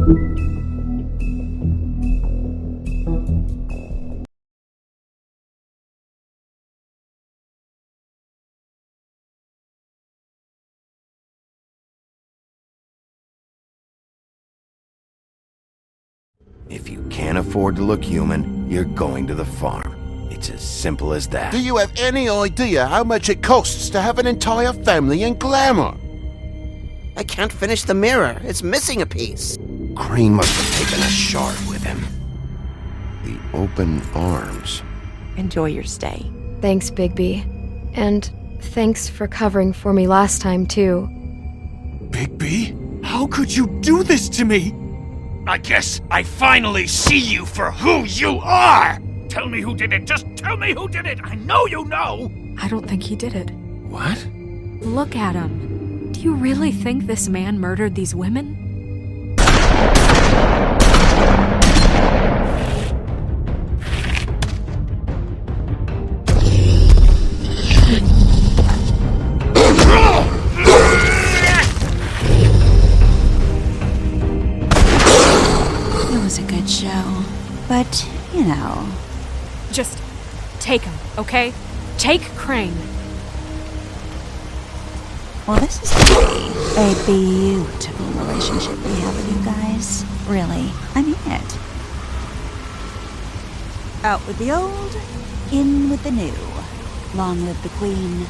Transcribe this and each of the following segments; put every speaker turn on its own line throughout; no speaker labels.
If you can't afford to look human, you're going to the farm. It's as simple as that.
Do you have any idea how much it costs to have an entire family in glamour?
I can't finish the mirror. It's missing a piece.
Crane must have taken a shard with him. The open arms.
Enjoy your stay.
Thanks, Bigby. And thanks for covering for me last time, too.
Bigby? How could you do this to me? I guess I finally see you for who you are! Tell me who did it! Just tell me who did it! I know you know!
I don't think he did it.
What?
Look at him. Do you really think this man murdered these women?
It was a good show, but, you know...
Just take him, okay? Take Crane.
Well, this is a beautiful relationship we have with you guys. Really, I mean it. Out with the old, in with the new. Long live the Queen.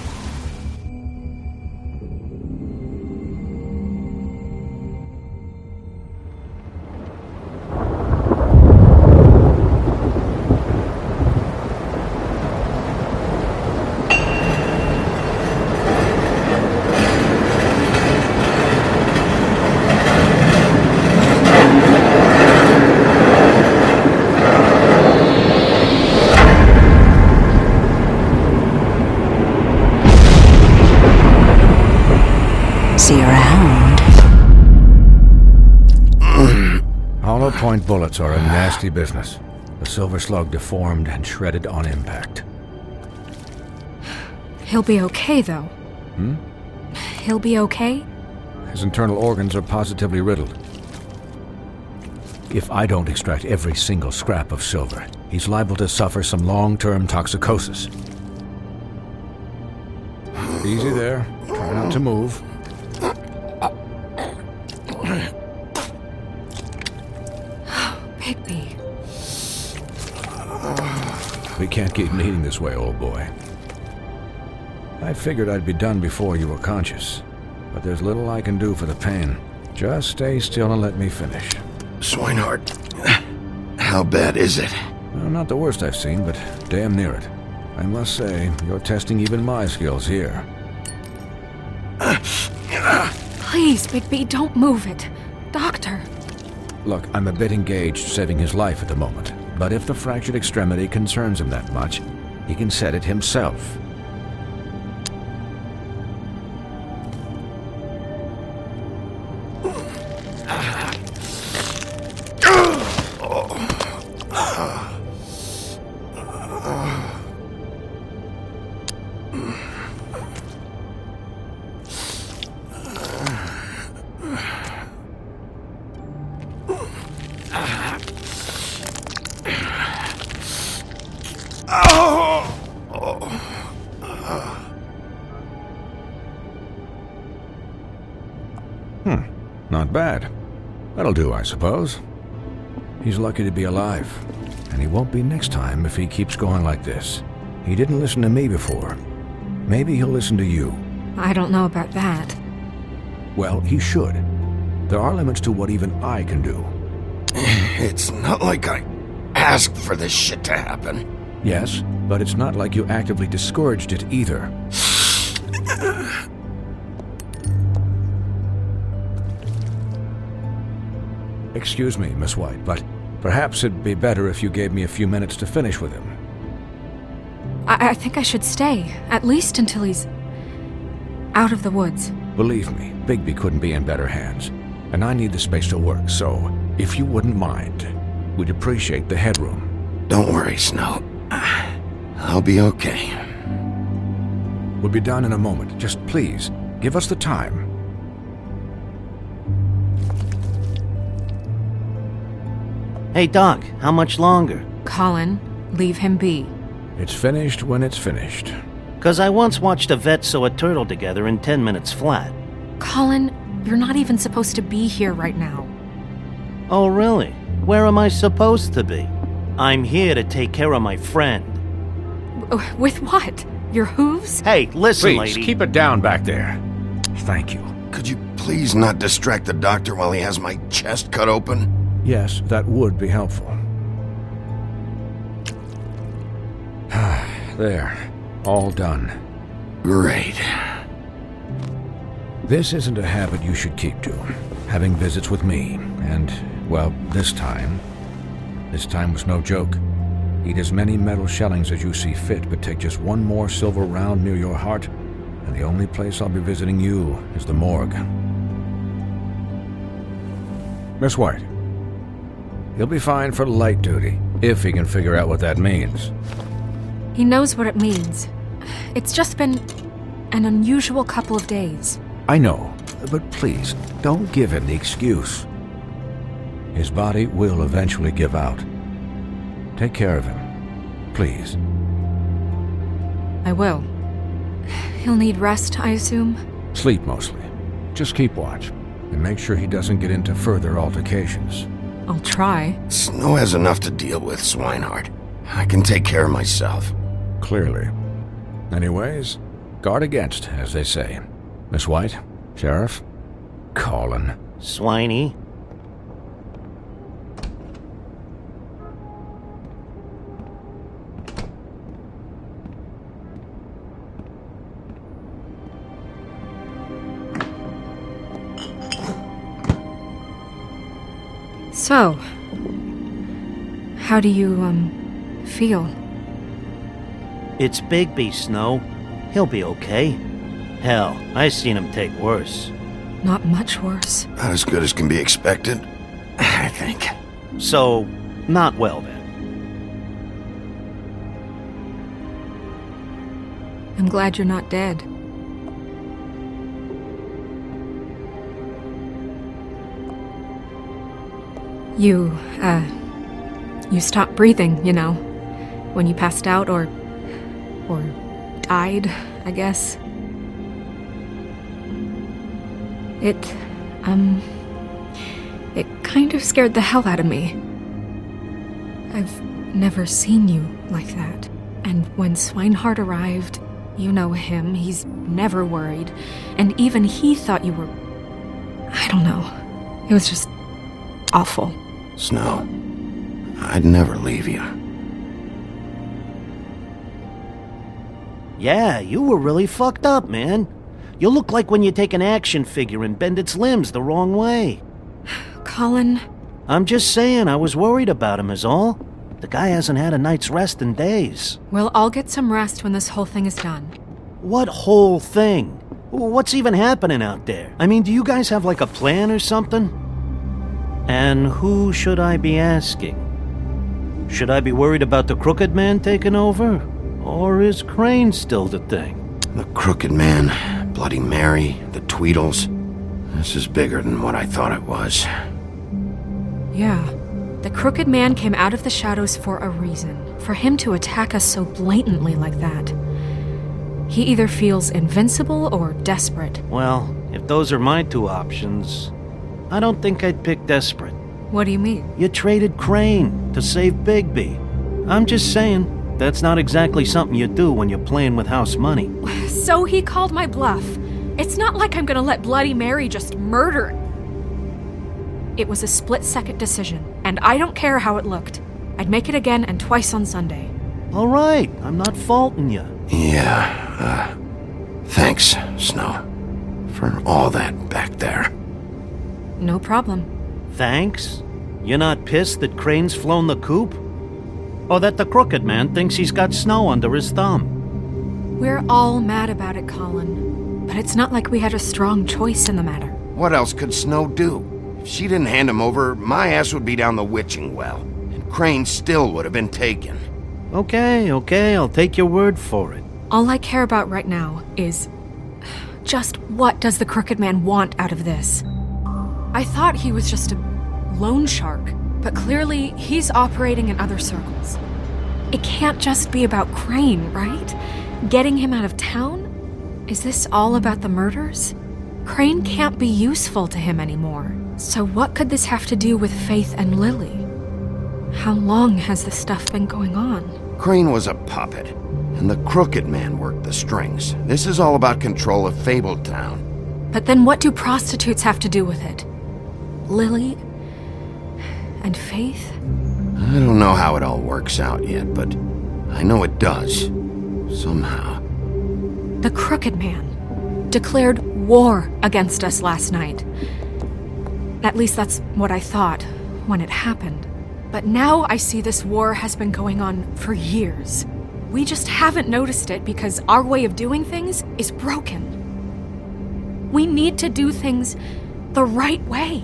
See you around.
Hollow point bullets are a nasty business. The silver slug deformed and shredded on impact.
He'll be okay, though. He'll be okay?
His internal organs are positively riddled. If I don't extract every single scrap of silver, he's liable to suffer some long-term toxicosis. Easy there. Try not to move.
Bigby.
We can't keep meeting this way, old boy. I figured I'd be done before you were conscious, but there's little I can do for the pain. Just stay still and let me finish.
Swinehart, how bad is it?
Well, not the worst I've seen, but damn near it. I must say, you're testing even my skills here.
Please, Bigby, don't move it. Doctor.
Look, I'm a bit engaged saving his life at the moment, but if the fractured extremity concerns him that much, he can set it himself. Not bad. That'll do, I suppose. He's lucky to be alive, and he won't be next time if he keeps going like this. He didn't listen to me before. Maybe he'll listen to you.
I don't know about that.
Well, he should. There are limits to what even I can do.
It's not like I asked for this shit to happen.
Yes, but it's not like you actively discouraged it either. Excuse me, Miss White, but perhaps it'd be better if you gave me a few minutes to finish with him.
I think I should stay, at least until he's out of the woods.
Believe me, Bigby couldn't be in better hands, and I need the space to work, so if you wouldn't mind, we'd appreciate the headroom.
Don't worry, Snow. I'll be okay.
We'll be done in a moment. Just please, give us the time.
Hey, Doc, how much longer?
Colin, leave him be.
It's finished when it's finished.
'Cause I once watched a vet sew a turtle together in 10 minutes flat.
Colin, you're not even supposed to be here right now.
Oh, really? Where am I supposed to be? I'm here to take care of my friend.
With what? Your hooves?
Hey, listen,
Please,
lady.
keep it down back there. Thank you.
Could you please not distract the doctor while he has my chest cut open?
Yes, that would be helpful. There. All done.
Great.
This isn't a habit you should keep to. Having visits with me, and, well, this time was no joke. Eat as many metal shellings as you see fit, but take just one more silver round near your heart, and the only place I'll be visiting you is the morgue. Miss White, he'll be fine for light duty, if he can figure out what that means.
He knows what it means. It's just been an unusual couple of days.
I know, but please, don't give him the excuse. His body will eventually give out. Take care of him, please.
I will. He'll need rest, I assume?
Sleep mostly. Just keep watch, and make sure he doesn't get into further altercations.
I'll try.
Snow has enough to deal with, Swinehart. I can take care of myself.
Clearly. Anyways, guard against, as they say. Miss White, Sheriff, Colin.
Swiney.
So, how do you, feel?
It's Bigby, Snow. He'll be okay. Hell, I seen him take worse.
Not much worse.
Not as good as can be expected, I think.
So, not well then.
I'm glad you're not dead. You stopped breathing, you know, when you passed out or died, I guess. It kind of scared the hell out of me. I've never seen you like that. And when Swinehart arrived, you know him, he's never worried. And even he thought you were... I don't know. It was just awful.
Snow, I'd never leave you.
Yeah, you were really fucked up, man. You look like when you take an action figure and bend its limbs the wrong way.
Colin...
I'm just saying, I was worried about him is all. The guy hasn't had a night's rest in days.
We'll all get some rest when this whole thing is done.
What whole thing? What's even happening out there? I mean, do you guys have like a plan or something? And who should I be asking? Should I be worried about the Crooked Man taking over? Or is Crane still the thing?
The Crooked Man, Bloody Mary, the Tweedles. This is bigger than what I thought it was.
Yeah. The Crooked Man came out of the shadows for a reason. For him to attack us so blatantly like that. He either feels invincible or desperate.
Well, if those are my two options, I don't think I'd pick desperate.
What do you mean?
You traded Crane to save Bigby. I'm just saying, that's not exactly something you do when you're playing with house money.
So he called my bluff. It's not like I'm gonna let Bloody Mary just murder. It was a split-second decision, and I don't care how it looked. I'd make it again and twice on Sunday.
All right, I'm not faulting you.
Yeah, thanks, Snow, for all that back there.
No problem.
Thanks? You're not pissed that Crane's flown the coop? Or that the Crooked Man thinks he's got Snow under his thumb?
We're all mad about it, Colin. But it's not like we had a strong choice in the matter.
What else could Snow do? If she didn't hand him over, my ass would be down the witching well, and Crane still would have been taken.
Okay, I'll take your word for it.
All I care about right now is... just what does the Crooked Man want out of this? I thought he was just a loan shark, but clearly he's operating in other circles. It can't just be about Crane, right? Getting him out of town? Is this all about the murders? Crane can't be useful to him anymore. So what could this have to do with Faith and Lily? How long has this stuff been going on?
Crane was a puppet, and the Crooked Man worked the strings. This is all about control of Fabletown.
But then what do prostitutes have to do with it? Lily? And Faith?
I don't know how it all works out yet, but I know it does. Somehow.
The Crooked Man declared war against us last night. At least that's what I thought when it happened. But now I see this war has been going on for years. We just haven't noticed it because our way of doing things is broken. We need to do things the right way.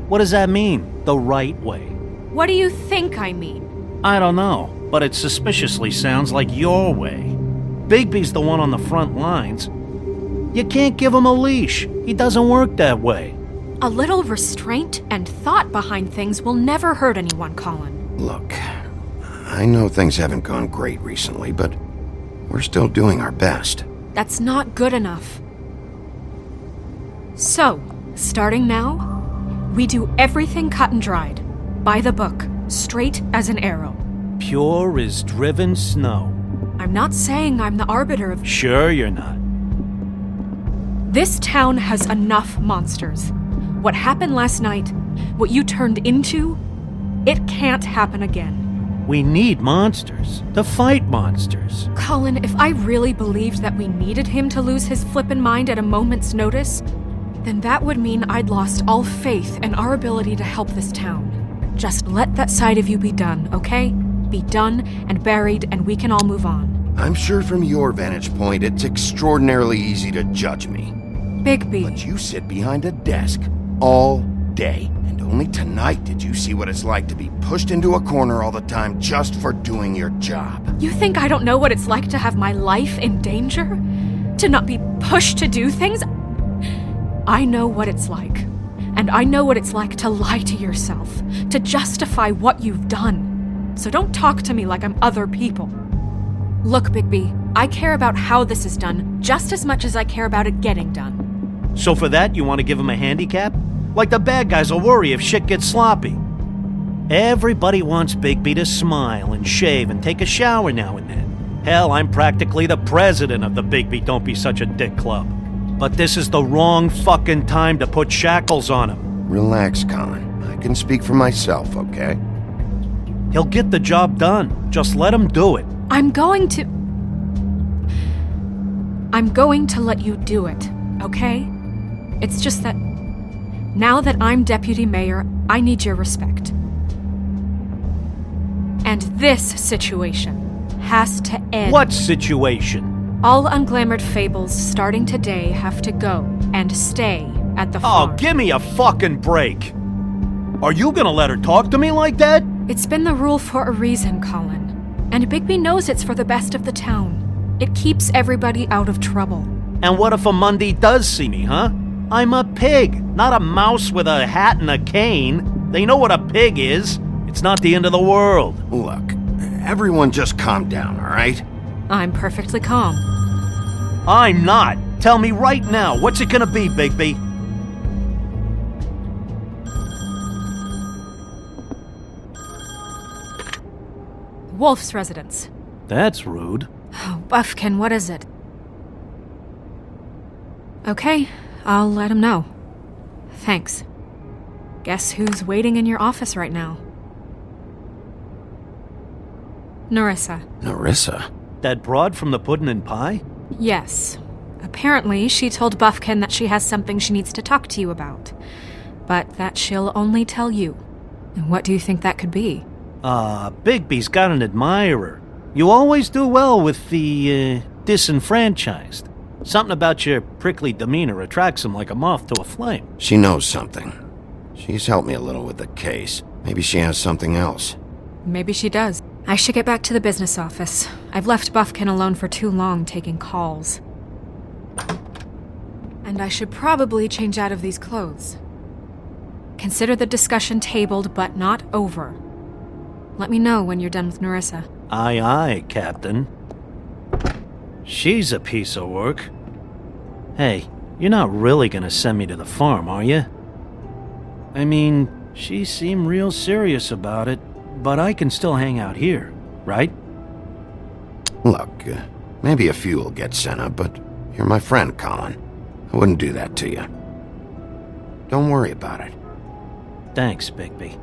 What does that mean, the right way?
What do you think I mean?
I don't know, but it suspiciously sounds like your way. Bigby's the one on the front lines. You can't give him a leash. He doesn't work that way.
A little restraint and thought behind things will never hurt anyone, Colin.
Look, I know things haven't gone great recently, but we're still doing our best.
That's not good enough. So, starting now, we do everything cut and dried. By the book, straight as an arrow.
Pure as driven snow.
I'm not saying I'm the arbiter of...
Sure you're not.
This town has enough monsters. What happened last night, what you turned into, it can't happen again.
We need monsters to fight monsters.
Colin, if I really believed that we needed him to lose his flippin' mind at a moment's notice, then that would mean I'd lost all faith in our ability to help this town. Just let that side of you be done, okay? Be done and buried, and we can all move on.
I'm sure from your vantage point, it's extraordinarily easy to judge me.
Bigby.
But you sit behind a desk all day, and only tonight did you see what it's like to be pushed into a corner all the time just for doing your job.
You think I don't know what it's like to have my life in danger? To not be pushed to do things? I know what it's like. And I know what it's like to lie to yourself, to justify what you've done. So don't talk to me like I'm other people. Look, Bigby, I care about how this is done just as much as I care about it getting done.
So for that, you want to give him a handicap? Like the bad guys will worry if shit gets sloppy. Everybody wants Bigby to smile and shave and take a shower now and then. Hell, I'm practically the president of the Bigby Don't Be Such a Dick Club. But this is the wrong fucking time to put shackles on him.
Relax, Colin. I can speak for myself, okay?
He'll get the job done. Just let him do it.
I'm going to let you do it, okay? It's just that now that I'm deputy mayor, I need your respect. And this situation has to end.
What situation?
All unglamored fables starting today have to go and stay at the farm.
Oh, give me a fucking break. Are you gonna let her talk to me like that?
It's been the rule for a reason, Colin. And Bigby knows it's for the best of the town. It keeps everybody out of trouble.
And what if a Mundy does see me, huh? I'm a pig, not a mouse with a hat and a cane. They know what a pig is. It's not the end of the world.
Look, everyone just calm down, all right?
I'm perfectly calm.
I'm not. Tell me right now, what's it gonna be, Bigby?
Wolf's residence.
That's rude.
Oh, Buffkin, what is it? Okay, I'll let him know. Thanks. Guess who's waiting in your office right now? Narissa.
Narissa?
That broad from the Puddin' and Pie?
Yes. Apparently, she told Buffkin that she has something she needs to talk to you about. But that she'll only tell you. And what do you think that could be?
Bigby's got an admirer. You always do well with the, disenfranchised. Something about your prickly demeanor attracts him like a moth to a flame.
She knows something. She's helped me a little with the case. Maybe she has something else.
Maybe she does. I should get back to the business office. I've left Buffkin alone for too long taking calls. And I should probably change out of these clothes. Consider the discussion tabled but not over. Let me know when you're done with Nerissa.
Aye, aye, Captain. She's a piece of work. Hey, you're not really gonna send me to the farm, are you? I mean, she seemed real serious about it, but I can still hang out here, right?
Look, maybe a few will get sent up, but you're my friend, Colin. I wouldn't do that to you. Don't worry about it.
Thanks, Bigby.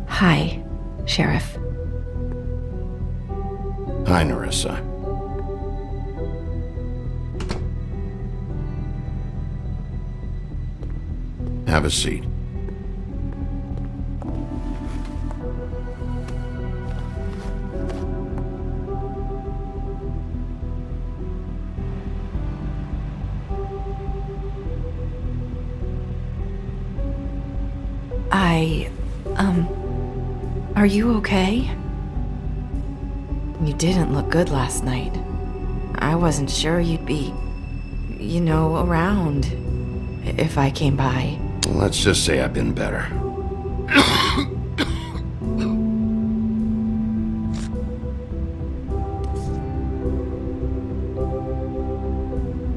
Hi, Sheriff.
Hi, Nerissa. Have a seat.
Are you okay? You didn't look good last night. I wasn't sure you'd be, around if I came by.
Let's just say I've been better.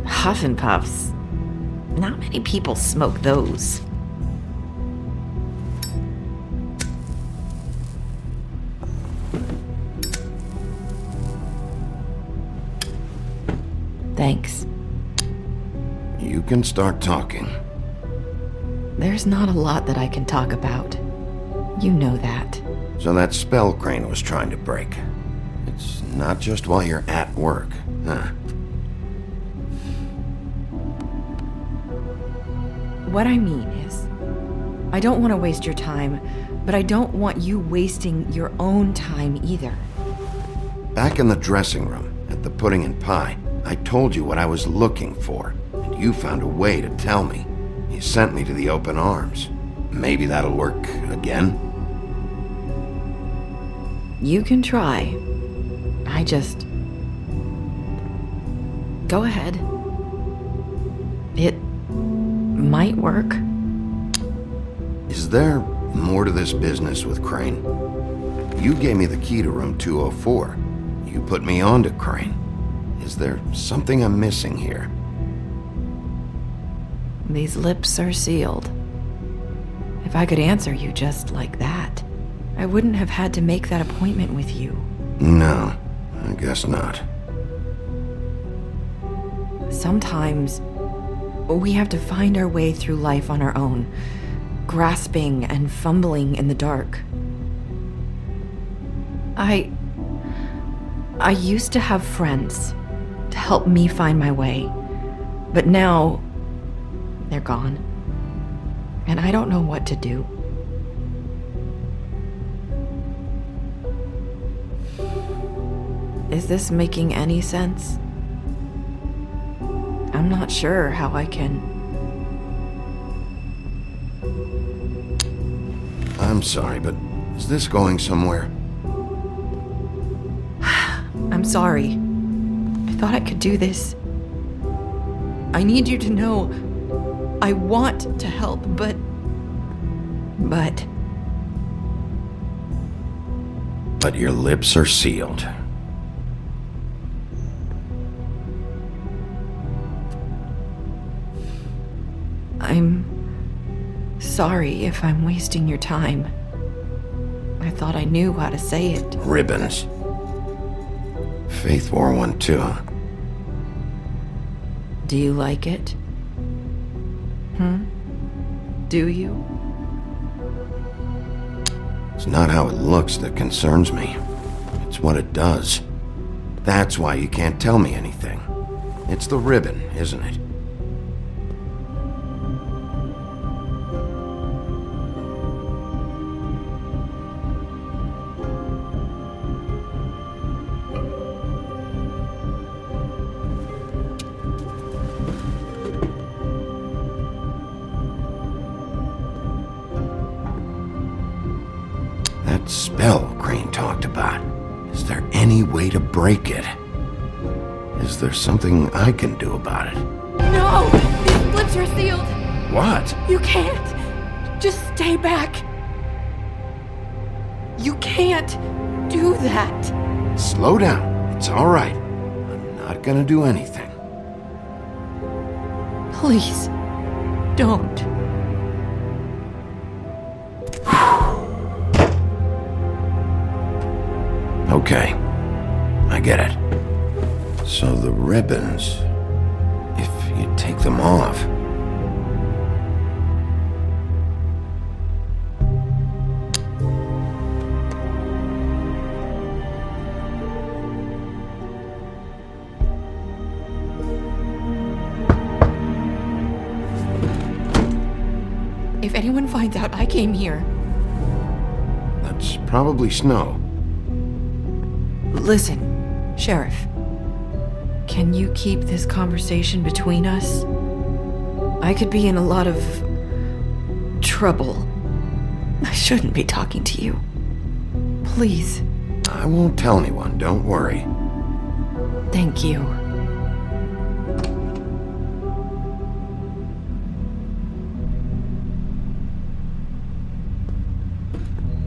Huff and Puffs. Not many people smoke those. Thanks.
You can start talking.
There's not a lot that I can talk about. You know that.
So that spell Crane was trying to break. It's not just while you're at work, huh?
What I mean is, I don't want to waste your time, but I don't want you wasting your own time either.
Back in the dressing room, at the pudding and pie, I told you what I was looking for, and you found a way to tell me. You sent me to the open arms. Maybe that'll work again?
You can try. I just... Go ahead. It might work.
Is there more to this business with Crane? You gave me the key to room 204. You put me on to Crane. Is there something I'm missing here?
These lips are sealed. If I could answer you just like that, I wouldn't have had to make that appointment with you.
No, I guess not.
Sometimes we have to find our way through life on our own, grasping and fumbling in the dark. I used to have friends to help me find my way, but now they're gone, and I don't know what to do. Is this making any sense? I'm not sure how I can...
I'm sorry, but is this going somewhere?
I'm sorry. I thought I could do this I need you to know I want to help, but...
But your lips are sealed.
I'm sorry if I'm wasting your time. I thought I knew how to say it.
Ribbons. Faith wore one too.
Do you like it? Do you?
It's not how it looks that concerns me. It's what it does. That's why you can't tell me anything. It's the ribbon, isn't it? That spell Crane talked about. Is there any way to break it? Is there something I can do about it?
No! These lips are sealed!
What?
You can't! Just stay back! You can't do that!
Slow down. It's all right. I'm not gonna do anything.
Please, don't.
Okay, I get it. So the ribbons, if you take them off...
If anyone finds out I came here...
That's probably snow.
Listen, Sheriff. Can you keep this conversation between us? I could be in a lot of... trouble. I shouldn't be talking to you. Please.
I won't tell anyone, don't worry.
Thank you.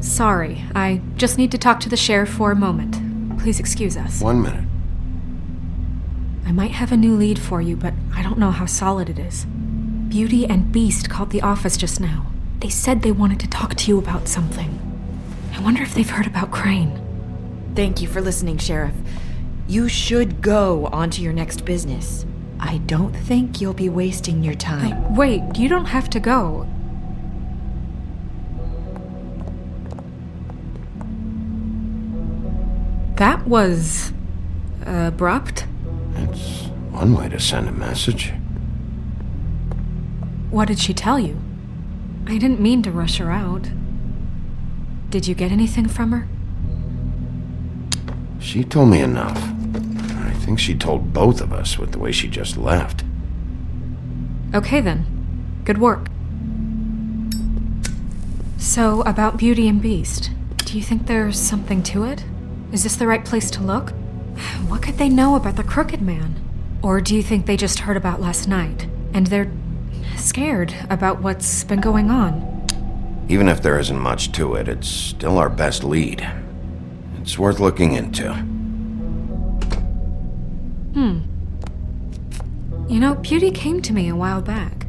Sorry, I just need to talk to the sheriff for a moment. Please excuse us.
1 minute.
I might have a new lead for you, but I don't know how solid it is. Beauty and Beast called the office just now. They said they wanted to talk to you about something. I wonder if they've heard about Crane.
Thank you for listening, Sheriff. You should go on to your next business. I don't think you'll be wasting your time.
Wait, you don't have to go. That was... abrupt.
It's one way to send a message.
What did she tell you? I didn't mean to rush her out. Did you get anything from her?
She told me enough. I think she told both of us with the way she just left.
Okay then. Good work. So, about Beauty and Beast, do you think there's something to it? Is this the right place to look? What could they know about the Crooked Man? Or do you think they just heard about last night, and they're scared about what's been going on?
Even if there isn't much to it, it's still our best lead. It's worth looking into.
You know, Beauty came to me a while back.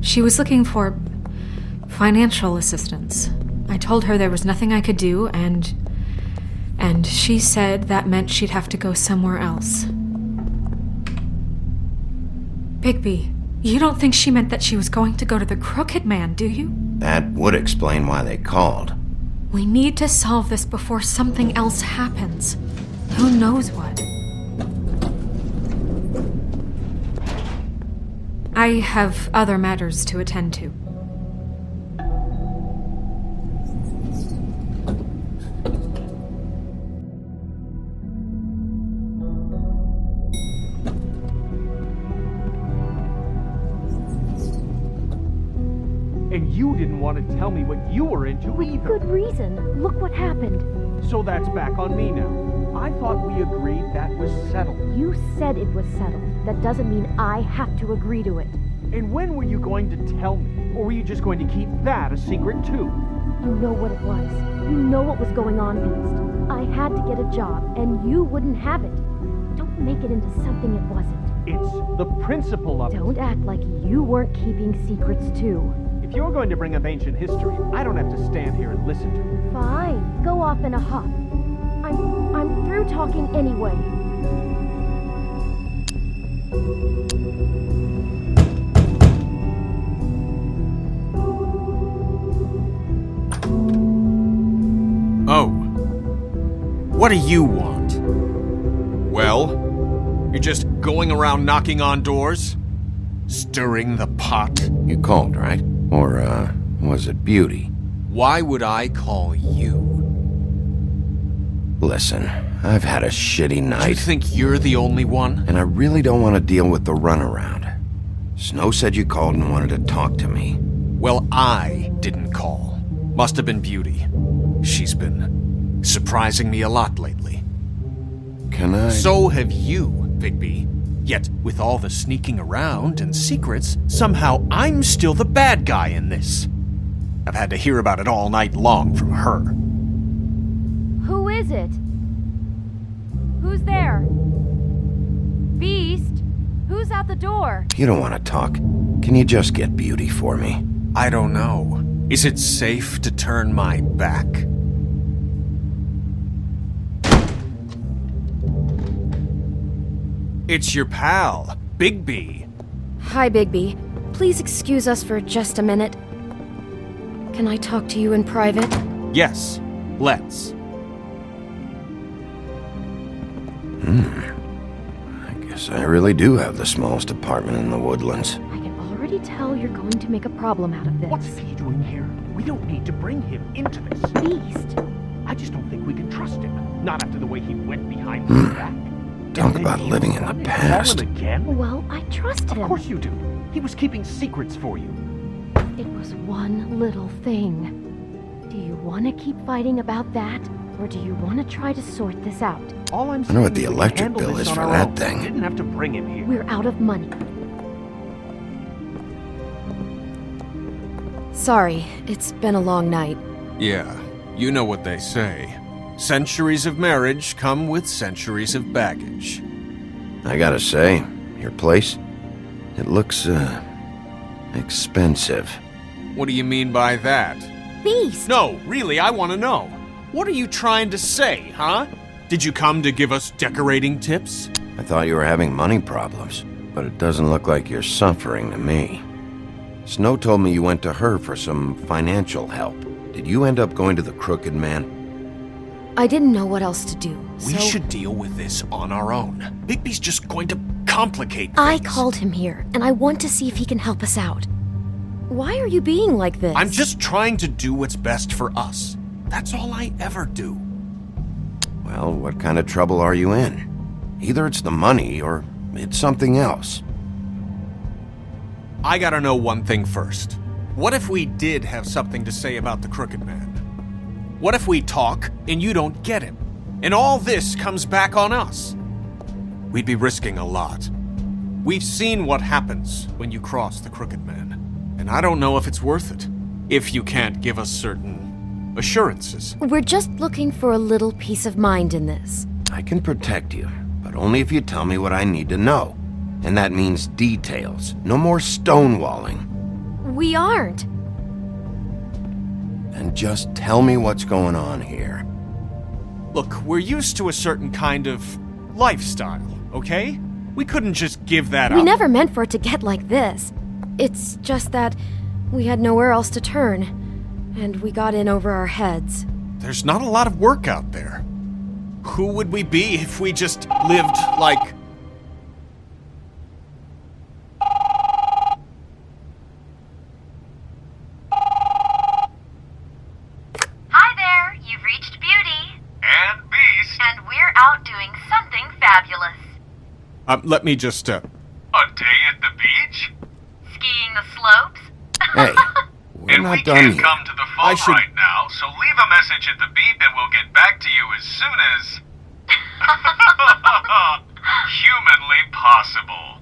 She was looking for financial assistance. I told her there was nothing I could do, and she said that meant she'd have to go somewhere else. Bigby, you don't think she meant that she was going to go to the Crooked Man, do you?
That would explain why they called.
We need to solve this before something else happens. Who knows what? I have other matters to attend to.
And you didn't want to tell me what you were into either.
Good reason. Look what happened.
So that's back on me now. I thought we agreed that was settled.
You said it was settled. that doesn't mean I have to agree to it.
And when were you going to tell me? Or were you just going to keep that a secret too?
You know what it was. You know what was going on, Beast. I had to get a job, and you wouldn't have it. Don't make it into something it wasn't.
It's the principle of it.
Don't act like you weren't keeping secrets too.
If you're going to bring up ancient history, I don't have to stand here and listen to it.
Fine. Go off in a huff. I'm through talking anyway.
Oh. What do you want? Well, you're just going around knocking on doors? Stirring the pot?
You called, right? Or, was it Beauty?
Why would I call you?
Listen, I've had a shitty night.
Do you think you're the only one?
And I really don't want to deal with the runaround. Snow said you called and wanted to talk to me.
Well, I didn't call. Must have been Beauty. She's been surprising me a lot lately.
Can I?
So have you, Bigby. Yet, with all the sneaking around and secrets, somehow I'm still the bad guy in this. I've had to hear about it all night long from her.
Who is it? Who's there? Beast? Who's at the door?
You don't want to talk. Can you just get Beauty for me?
I don't know. Is it safe to turn my back? It's your pal, Bigby.
Hi, Bigby. Please excuse us for just a minute. Can I talk to you in private?
Yes, let's.
I guess I really do have the smallest apartment in the Woodlands.
I can already tell you're going to make a problem out of this.
What's he doing here? We don't need to bring him into this.
Beast?
I just don't think we can trust him. Not after the way he went behind my back.
Talk about living in the past.
Call him again?
Well, I trust him.
Of course you do. He was keeping secrets for you.
It was one little thing. Do you want to keep fighting about that, or do you want to try to sort this out?
All I'm
I know what
saying
the
is we can
electric
handle
bill
this
is
on
for
our
that
own.
thing.
We didn't have to bring him here.
We're out of money.
Sorry, it's been a long night.
Yeah, you know what they say. Centuries of marriage come with centuries of baggage.
I gotta say, your place, it looks, expensive.
What do you mean by that?
Beast!
No, really, I want to know. What are you trying to say, huh? Did you come to give us decorating tips?
I thought you were having money problems, but it doesn't look like you're suffering to me. Snow told me you went to her for some financial help. Did you end up going to the Crooked Man?
I didn't know what else to do,
We
so
should deal with this on our own. Bigby's just going to complicate things.
I called him here, and I want to see if he can help us out. Why are you being like this?
I'm just trying to do what's best for us. That's all I ever do.
Well, what kind of trouble are you in? Either it's the money or it's something else.
I gotta know one thing first. What if we did have something to say about the Crooked Man? What if we talk and you don't get him? And all this comes back on us? We'd be risking a lot. We've seen what happens when you cross the Crooked Man. And I don't know if it's worth it. If you can't give us certain assurances.
We're just looking for a little peace of mind in this.
I can protect you, but only if you tell me what I need to know. And that means details. No more stonewalling.
We aren't.
And just tell me what's going on here.
Look, we're used to a certain kind of lifestyle, okay? We couldn't just give that up.
We never meant for it to get like this. It's just that we had nowhere else to turn, and we got in over our heads.
There's not a lot of work out there. Who would we be if we just lived like...
Hi there, you've reached Beauty.
And Beast.
And we're out doing something fabulous.
Let me just,
A day at the beach?
Skiing the slopes?
Hey, we're
And
not
we
done
can't
yet.
come to the phone right now, so leave a message at the beep and we'll get back to you as soon as... humanly possible.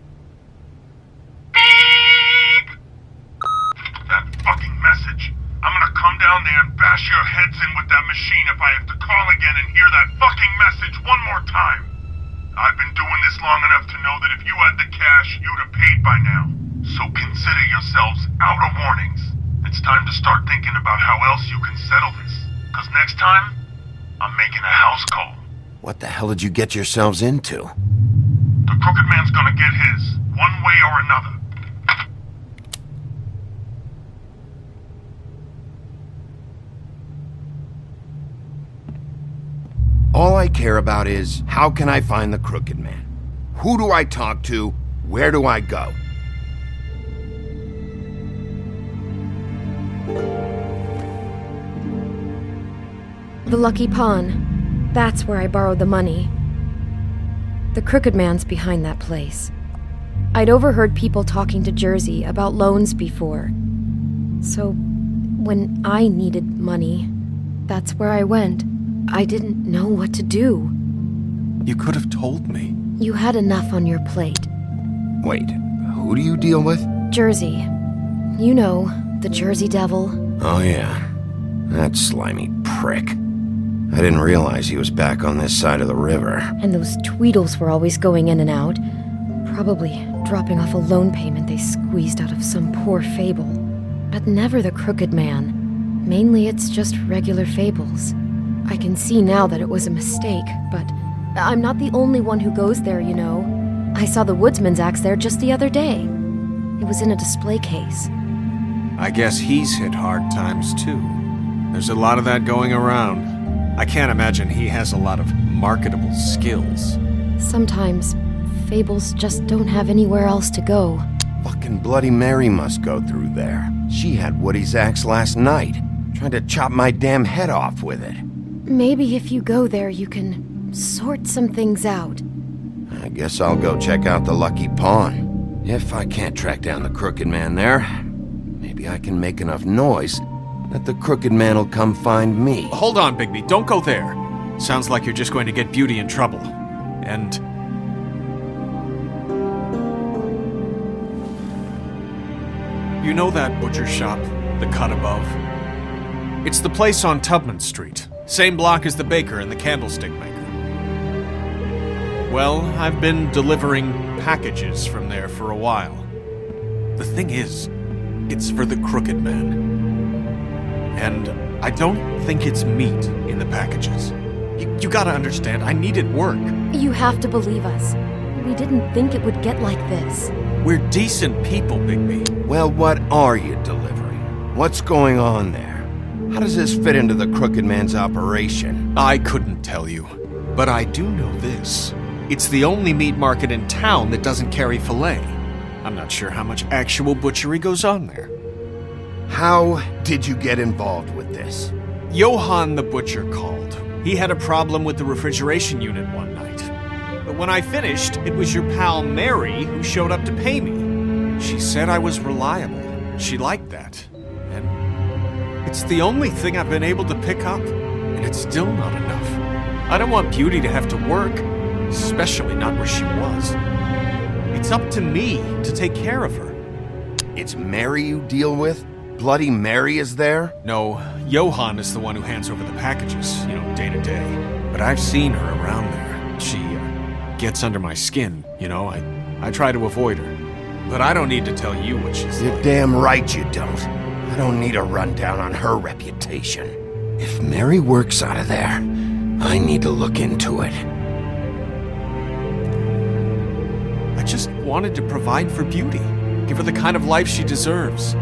have paid by now. So consider yourselves out of warnings. It's time to start thinking about how else you can settle this. Because next time, I'm making a house call.
What the hell did you get yourselves into?
The Crooked Man's gonna get his, one way or another.
All I care about is, how can I find the Crooked Man? Who do I talk to? Where do I go?
The Lucky Pawn. That's where I borrowed the money. The Crooked Man's behind that place. I'd overheard people talking to Jersey about loans before. So, when I needed money, that's where I went. I didn't know what to do.
You could have told me.
You had enough on your plate.
Wait, who do you deal with?
Jersey. You know, the Jersey Devil.
Oh yeah, that slimy prick. I didn't realize he was back on this side of the river.
And those Tweedles were always going in and out. Probably dropping off a loan payment they squeezed out of some poor fable. But never the Crooked Man. Mainly it's just regular fables. I can see now that it was a mistake, but I'm not the only one who goes there, you know. I saw the woodsman's axe there just the other day. It was in a display case.
I guess he's hit hard times too. There's a lot of that going around. I can't imagine he has a lot of marketable skills.
Sometimes, fables just don't have anywhere else to go.
Fucking Bloody Mary must go through there. She had Woody's axe last night, trying to chop my damn head off with it.
Maybe if you go there, you can sort some things out.
I guess I'll go check out the Lucky Pawn. If I can't track down the Crooked Man there, maybe I can make enough noise that the Crooked Man will come find me.
Hold on, Bigby, don't go there. Sounds like you're just going to get Beauty in trouble. And... you know that butcher shop, the cut above? It's the place on Tubman Street. Same block as the baker and the candlestick maker. Well, I've been delivering packages from there for a while. The thing is, it's for the Crooked Man. And I don't think it's meat in the packages. You gotta understand, I needed work.
You have to believe us. We didn't think it would get like this.
We're decent people, Bigby.
Well, what are you delivering? What's going on there? How does this fit into the Crooked Man's operation?
I couldn't tell you, but I do know this. It's the only meat market in town that doesn't carry filet. I'm not sure how much actual butchery goes on there.
How did you get involved with this?
Johann the butcher called. He had a problem with the refrigeration unit one night. But when I finished, it was your pal Mary who showed up to pay me. She said I was reliable. She liked that. And it's the only thing I've been able to pick up, and it's still not enough. I don't want Beauty to have to work, especially not where she was. It's up to me to take care of her.
It's Mary you deal with? Bloody Mary is there?
No, Johann is the one who hands over the packages, day to day. But I've seen her around there. She gets under my skin, I try to avoid her. But I don't need to tell you what she's
You're
like.
damn right you don't. I don't need a rundown on her reputation. If Mary works out of there, I need to look into it.
I just wanted to provide for Beauty. Give her the kind of life she deserves.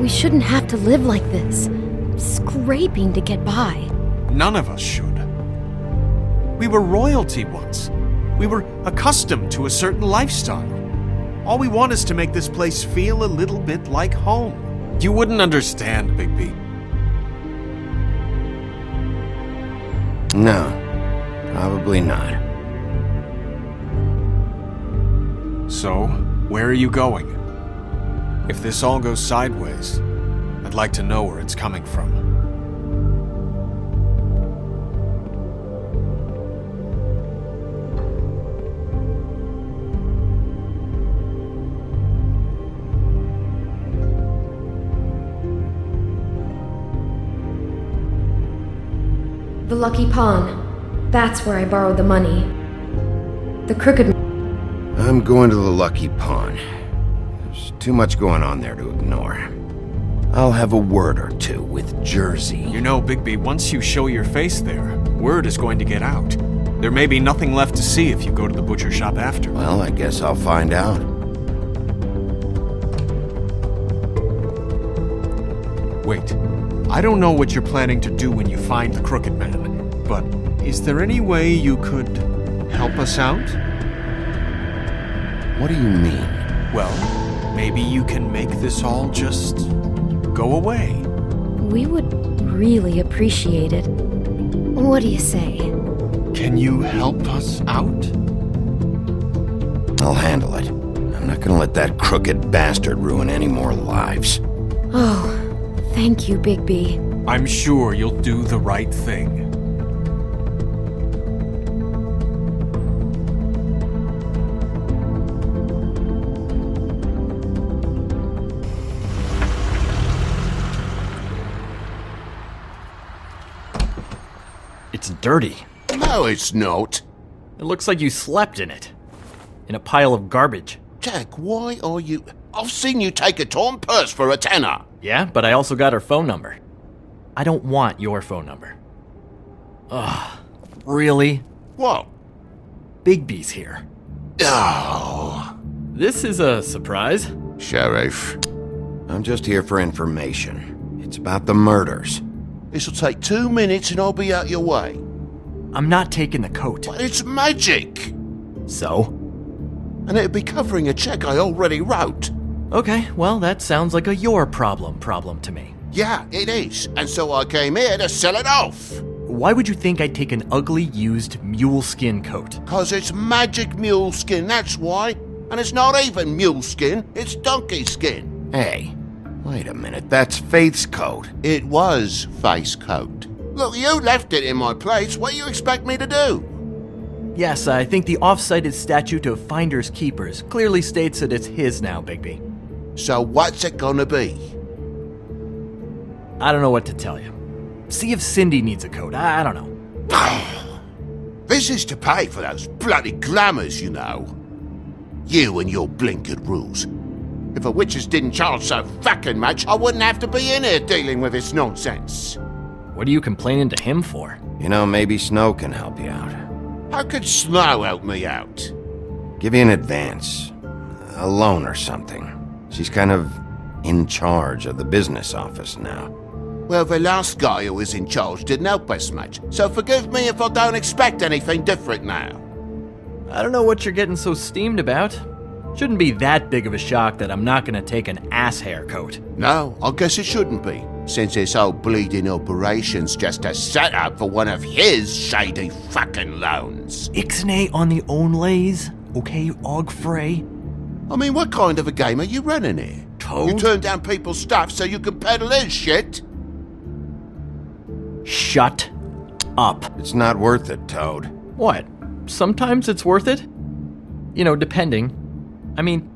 We shouldn't have to live like this, scraping to get by.
None of us should. We were royalty once. We were accustomed to a certain lifestyle. All we want is to make this place feel a little bit like home. You wouldn't understand, Bigby.
No, probably not.
So, where are you going? If this all goes sideways, I'd like to know where it's coming from.
The Lucky Pawn. That's where I borrowed the money. The Crooked...
I'm going to the Lucky Pawn. There's too much going on there to ignore. I'll have a word or two with Jersey.
You know, Bigby, once you show your face there, word is going to get out. There may be nothing left to see if you go to the butcher shop after.
Well, I guess I'll find out.
Wait, I don't know what you're planning to do when you find the Crooked Man, but is there any way you could help us out?
What do you mean?
Well, maybe you can make this all just go away.
We would really appreciate it. What do you say?
Can you help us out?
I'll handle it. I'm not gonna let that crooked bastard ruin any more lives.
Oh, thank you, Bigby.
I'm sure you'll do the right thing.
It's dirty.
No, it's not.
It looks like you slept in it. In a pile of garbage.
Jack, why are you... I've seen you take a torn purse for a tenner.
Yeah, but I also got her phone number. I don't want your phone number. Ugh. Really?
What?
Bigby's here.
Oh.
This is a surprise.
Sheriff.
I'm just here for information. It's about the murders.
This'll take 2 minutes and I'll be out your way.
I'm not taking the coat.
But it's magic.
So?
And it'd be covering a check I already wrote.
Okay, well, that sounds like a your problem to me.
Yeah, it is. And so I came here to sell it off.
Why would you think I'd take an ugly, used mule skin coat?
'Cause it's magic mule skin, that's why. And it's not even mule skin, it's donkey skin.
Hey, wait a minute, that's Faith's coat.
It was Faith's coat. Look, you left it in my place. What do you expect me to do?
Yes, I think the off-cited statute of Finders Keepers clearly states that it's his now, Bigby.
So what's it gonna be?
I don't know what to tell you. See if Cindy needs a coat. I don't know.
This is to pay for those bloody glamours, you know. You and your blinkered rules. If the witches didn't charge so fucking much, I wouldn't have to be in here dealing with this nonsense.
What are you complaining to him for?
You know, maybe Snow can help you out.
How could Snow help me out?
Give you an advance. A loan or something. She's kind of in charge of the business office now.
Well, the last guy who was in charge didn't help us much, so forgive me if I don't expect anything different now.
I don't know what you're getting so steamed about. Shouldn't be that big of a shock that I'm not gonna take an ass haircoat.
No, I guess it shouldn't be, since this whole bleeding operation's just a setup for one of his shady fucking loans.
Ixnay on the onlays, okay, Og Frey?
I mean, what kind of a game are you running here?
Toad?
You turn down people's stuff so you can peddle his shit?
Shut up.
It's not worth it, Toad.
What? Sometimes it's worth it? You know, depending. I mean,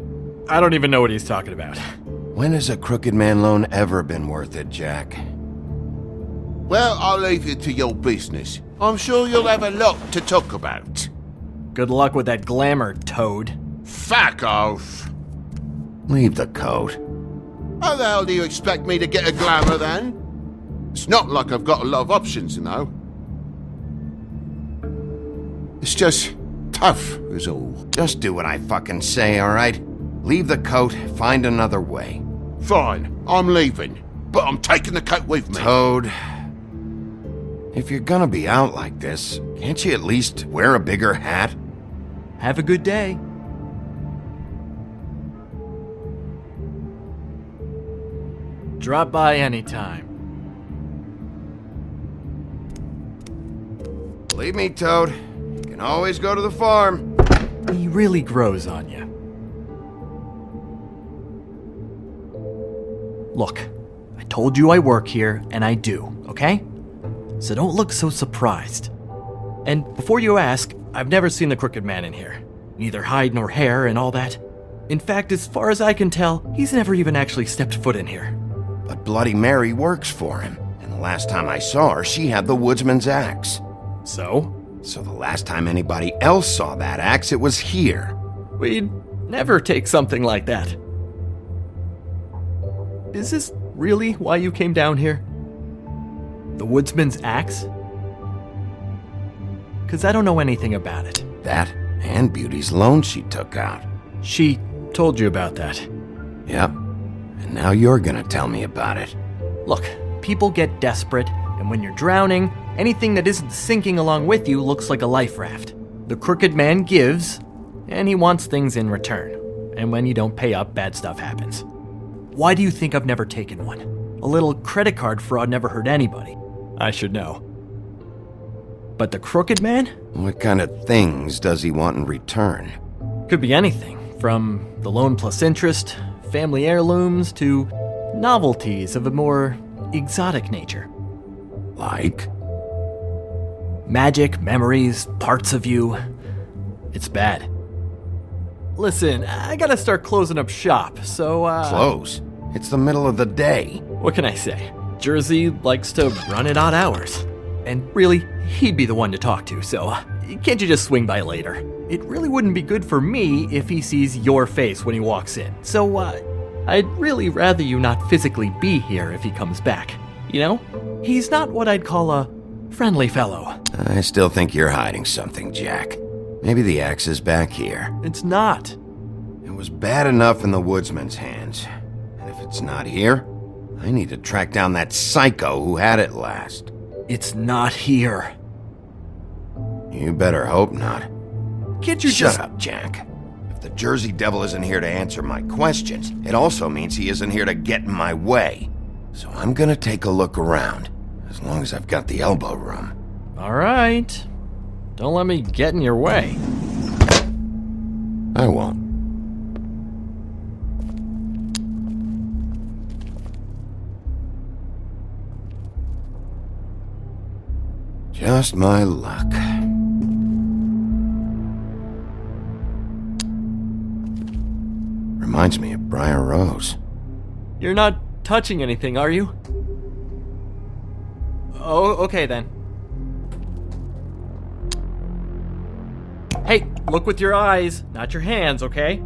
I don't even know what he's talking about.
When has a Crooked Man loan ever been worth it, Jack?
Well, I'll leave you to your business. I'm sure you'll have a lot to talk about.
Good luck with that glamour, Toad.
Fuck off.
Leave the coat.
How the hell do you expect me to get a glamour then? It's not like I've got a lot of options, you know. It's just tough, is all.
Just do what I fucking say, alright? Leave the coat, find another way.
Fine, I'm leaving. But I'm taking the coat with me.
Toad, if you're gonna be out like this, can't you at least wear a bigger hat?
Have a good day. Drop by anytime.
Believe me, Toad, you can always go to the farm.
He really grows on you. Look, I told you I work here, and I do, okay? So don't look so surprised. And before you ask, I've never seen the Crooked Man in here. Neither hide nor hair and all that. In fact, as far as I can tell, he's never even actually stepped foot in here.
But Bloody Mary works for him, and the last time I saw her, she had the woodsman's axe.
So?
So the last time anybody else saw that axe, it was here.
We'd never take something like that. Is this really why you came down here? The woodsman's axe? 'Cause I don't know anything about it.
That and Beauty's loan she took out.
She told you about that.
Yep. And now you're gonna tell me about it.
Look, people get desperate, and when you're drowning, anything that isn't sinking along with you looks like a life raft. The crooked man gives, and he wants things in return. And when you don't pay up, bad stuff happens. Why do you think I've never taken one? A little credit card fraud never hurt anybody. I should know. But the crooked man?
What kind of things does he want in return?
Could be anything, from the loan plus interest, family heirlooms, to novelties of a more exotic nature.
Like?
Magic, memories, parts of you. It's bad. Listen, I gotta start closing up shop, so
Close? It's the middle of the day.
What can I say? Jersey likes to run at odd hours. And really, he'd be the one to talk to, so can't you just swing by later? It really wouldn't be good for me if he sees your face when he walks in, so I'd really rather you not physically be here if he comes back. You know? He's not what I'd call a friendly fellow.
I still think you're hiding something, Jack. Maybe the axe is back here.
It's not.
It was bad enough in the woodsman's hands. And if it's not here, I need to track down that psycho who had it last.
It's not here.
You better hope not.
Can't you
Shut up, Jack. If the Jersey Devil isn't here to answer my questions, it also means he isn't here to get in my way. So I'm gonna take a look around, as long as I've got the elbow room.
All right. Don't let me get in your way.
I won't. Just my luck. Reminds me of Briar Rose.
You're not touching anything, are you? Oh, okay then. Hey, look with your eyes, not your hands, okay?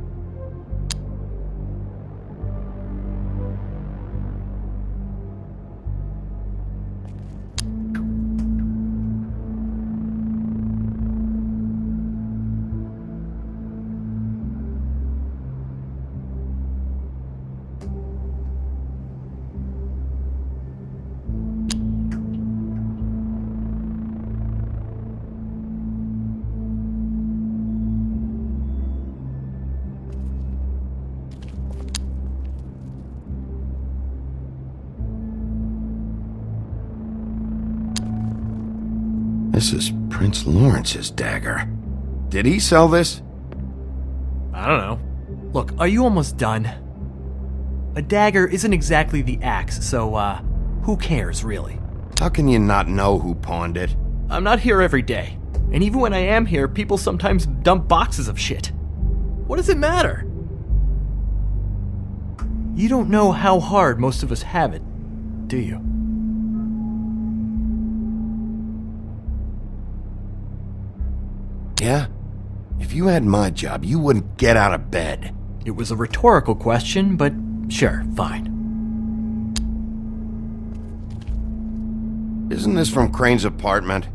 This is Prince Lawrence's dagger. Did he sell this?
I don't know. Look, are you almost done? A dagger isn't exactly the axe, so, who cares, really?
How can you not know who pawned it?
I'm not here every day. And even when I am here, people sometimes dump boxes of shit. What does it matter? You don't know how hard most of us have it, do you?
Yeah? If you had my job, you wouldn't get out of bed.
It was a rhetorical question, but sure, fine.
Isn't this from Crane's apartment?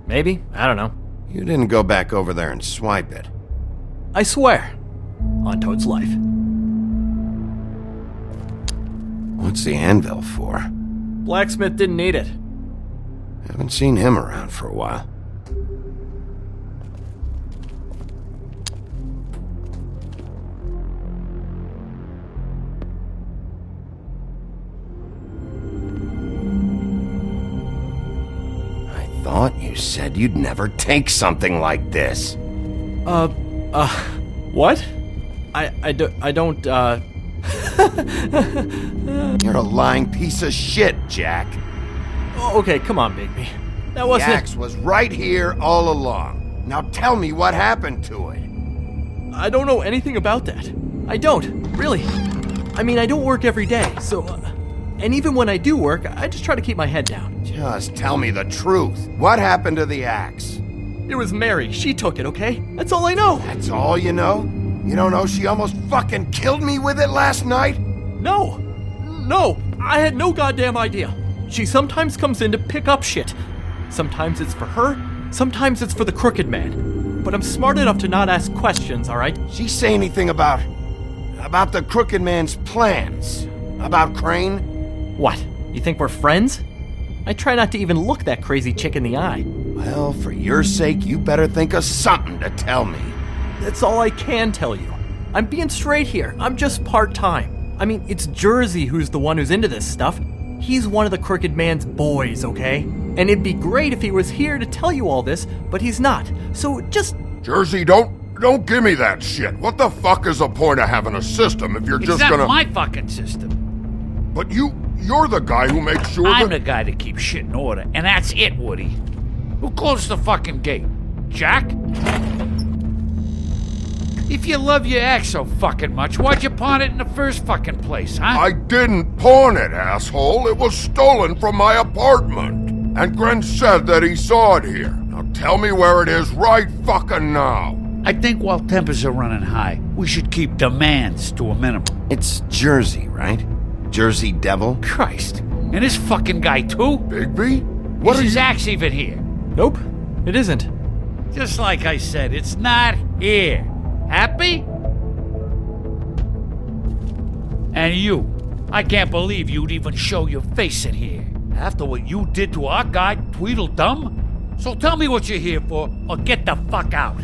Maybe, I don't know.
You didn't go back over there and swipe it.
I swear. On Toad's life.
What's the anvil for?
Blacksmith didn't need it.
Haven't seen him around for a while. I thought you said you'd never take something like this.
What? I don't,
You're a lying piece of shit, Jack.
Okay, come on, Bigby. That wasn't...
The axe was right here all along. Now tell me what happened to it.
I don't know anything about that. I don't, really. I mean, I don't work every day, so... and even when I do work, I just try to keep my head down.
Just tell me the truth. What happened to the axe?
It was Mary. She took it, okay? That's all I know.
That's all you know? You don't know she almost fucking killed me with it last night?
No! No! I had no goddamn idea. She sometimes comes in to pick up shit. Sometimes it's for her, sometimes it's for the Crooked Man. But I'm smart enough to not ask questions, alright?
She say anything about the Crooked Man's plans? About Crane?
What? You think we're friends? I try not to even look that crazy chick in the eye.
Well, for your sake, you better think of something to tell me.
That's all I can tell you. I'm being straight here. I'm just part-time. I mean, it's Jersey who's the one who's into this stuff. He's one of the Crooked Man's boys, okay? And it'd be great if he was here to tell you all this, but he's not. So just...
Jersey, don't give me that shit. What the fuck is the point of having a system if you're just gonna...
It's not my fucking system.
But you're the guy who makes sure
I'm the guy that keeps shit in order, and that's it, Woody. Who closed the fucking gate? Jack? If you love your ex so fucking much, why'd you pawn it in the first fucking place, huh?
I didn't pawn it, asshole. It was stolen from my apartment. And Gren said that he saw it here. Now tell me where it is right fucking now.
I think while tempers are running high, we should keep demands to a minimum.
It's Jersey, right? Jersey Devil?
Christ. And this fucking guy too?
Bigby?
What is his axe even here?
Nope, it isn't.
Just like I said, it's not here. Happy? And you. I can't believe you'd even show your face in here. After what you did to our guy, Tweedledum? So tell me what you're here for, or get the fuck out.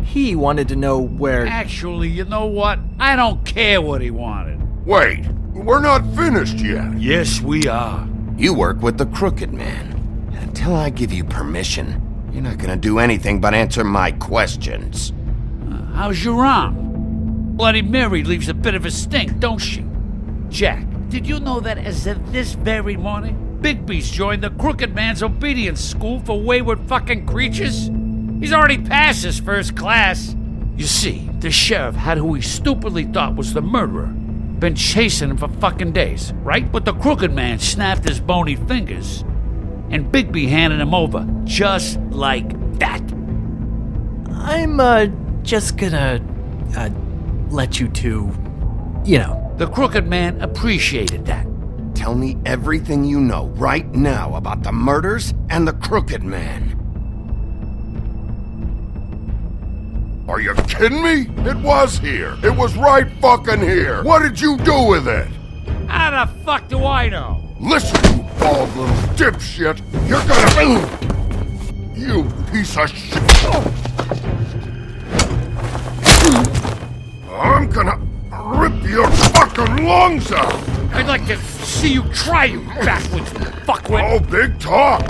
He wanted to know where...
Actually, you know what? I don't care what he wanted.
Wait, we're not finished yet.
Yes, we are.
You work with the Crooked Man. And until I give you permission, you're not gonna do anything but answer my questions.
How's your arm? Bloody Mary leaves a bit of a stink, don't she? Jack, did you know that as of this very morning, Bigby's joined the Crooked Man's obedience school for wayward fucking creatures? He's already passed his first class. You see, the sheriff had who he stupidly thought was the murderer. Been chasing him for fucking days, right? But the Crooked Man snapped his bony fingers, and Bigby handed him over, just like that.
I'm, just gonna, let you two, you know.
The Crooked Man appreciated that.
Tell me everything you know right now about the murders and the Crooked Man.
Are you kidding me? It was here. It was right fucking here. What did you do with it?
How the fuck do I know?
Listen, you bald little dipshit. You're gonna... You piece of shit. I'm gonna rip your fucking lungs out.
I'd like to see you try, you backwoods fuckwit.
Oh, big talk.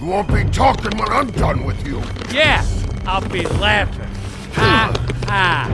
You won't be talking when I'm done with you.
Yeah, I'll be laughing. Ha ha.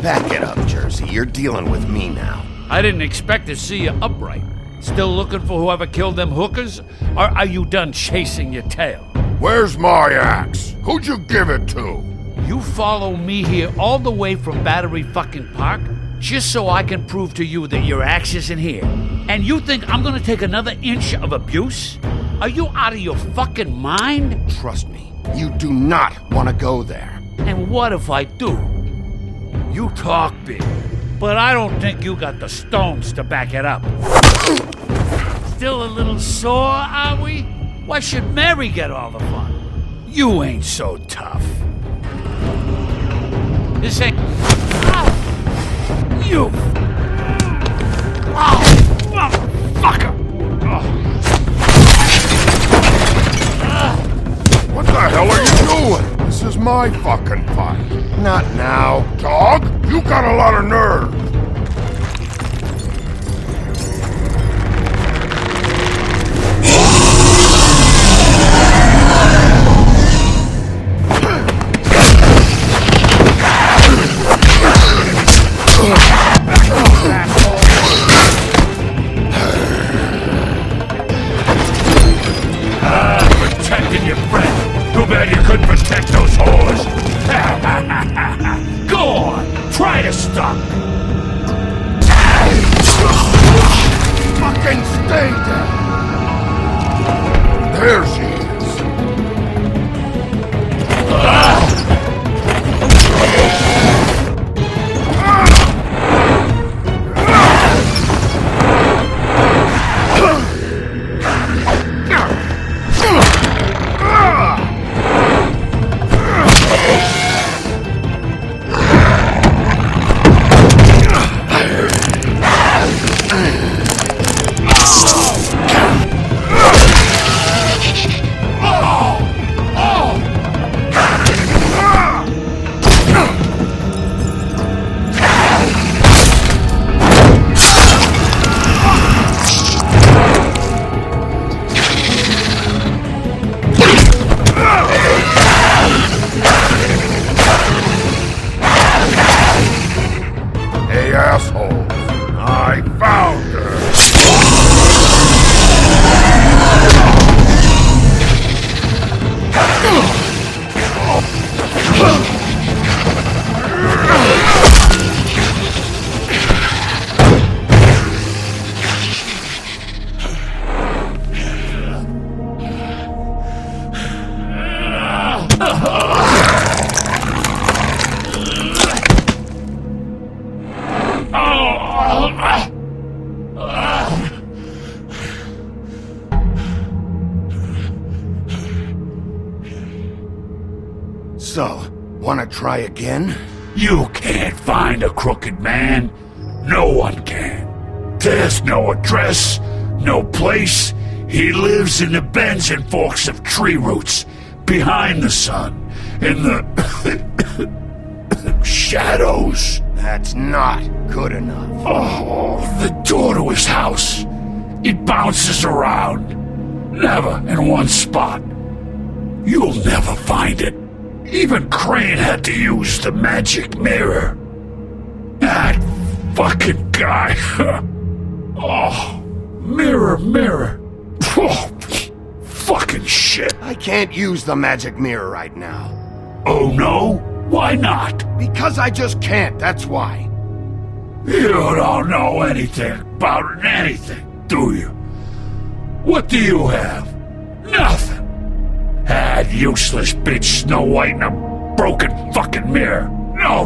Back it up, Jersey. You're dealing with me now.
I didn't expect to see you upright. Still looking for whoever killed them hookers? Or are you done chasing your tail?
Where's my axe? Who'd you give it to?
You follow me here all the way from Battery fucking Park just so I can prove to you that your axe isn't here. And you think I'm gonna take another inch of abuse? Are you out of your fucking mind?
Trust me, you do not want to go there.
And what if I do? You talk big, but I don't think you got the stones to back it up. Still a little sore, are we? Why should Mary get all the fun? You ain't so tough. This ain't... You! Motherfucker!
What the hell are you doing? This is my fucking fight.
Not now.
Dog, you got a lot of nerve.
Protecting your friend. Too bad you couldn't protect those whores. Go on, try to stop.
Fucking stay there. There she is.
try again?
You can't find a crooked man. No one can. There's no address, no place. He lives in the bends and forks of tree roots, behind the sun, in the shadows.
That's not good enough.
Oh, the door to his house. It bounces around. Never in one spot. You'll never find it. Even Crane had to use the magic mirror. That fucking guy. Oh, mirror. Oh, fucking shit.
I can't use the magic mirror right now.
Oh no? Why not?
Because I just can't, that's why.
You don't know anything about anything, do you? What do you have? Nothing. That useless bitch Snow White and a broken fucking mirror. No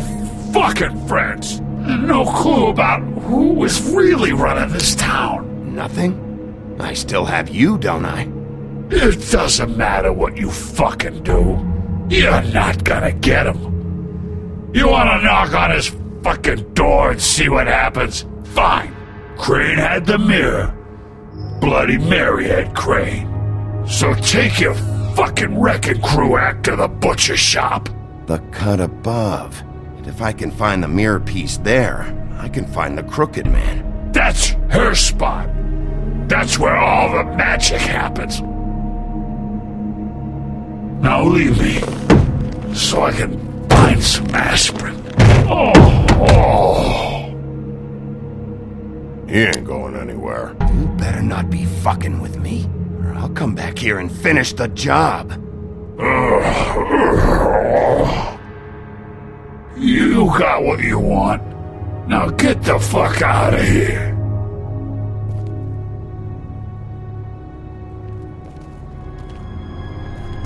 fucking friends. And no clue about who was really running this town.
Nothing? I still have you, don't I?
It doesn't matter what you fucking do. You're not gonna get him. You wanna knock on his fucking door and see what happens? Fine. Crane had the mirror. Bloody Mary had Crane. So take your fucking wrecking crew act to the butcher shop.
The cut above. And if I can find the mirror piece there, I can find the crooked man.
That's her spot. That's where all the magic happens. Now leave me, so I can find some aspirin. Oh.
He ain't going anywhere.
You better not be fucking with me, or I'll come back here and finish the job.
You got what you want. Now get the fuck out of here.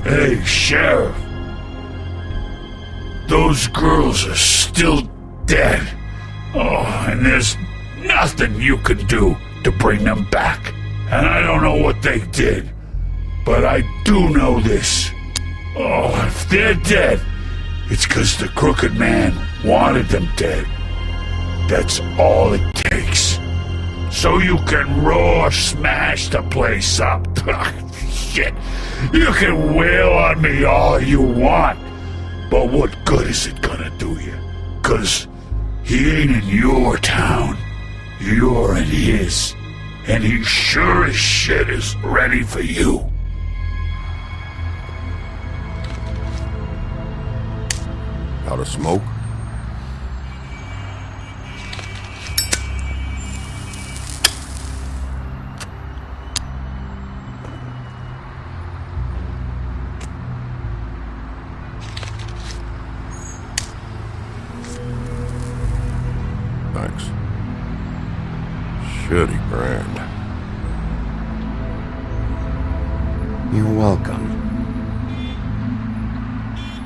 Hey, Sheriff. Those girls are still dead. Oh, and there's nothing you can do to bring them back. And I don't know what they did, but I do know this. Oh, if they're dead, it's 'cause the crooked man wanted them dead. That's all it takes. So you can raw smash the place up. Shit. You can wail on me all you want, but what good is it gonna do you? 'Cause he ain't in your town. You're in his. And he sure as shit is ready for you.
Out of smoke? Thanks. Shitty brand.
You're welcome.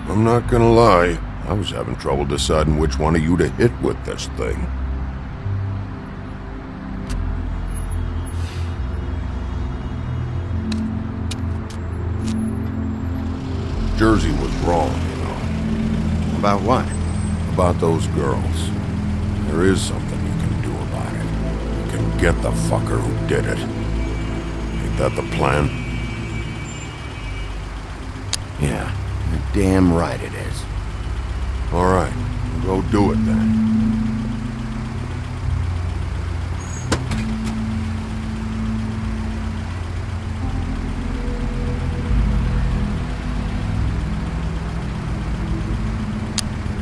I'm not gonna lie, I was having trouble deciding which one of you to hit with this thing. Jersey was wrong, you know.
About what?
About those girls. There is something you can do about it. You can get the fucker who did it. Ain't that the plan?
Yeah, you're damn right it is.
All right, go do it then.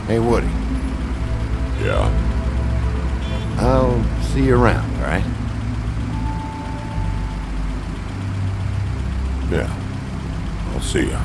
Hey, Woody.
Yeah?
I'll see you around, all right?
Yeah. I'll see ya.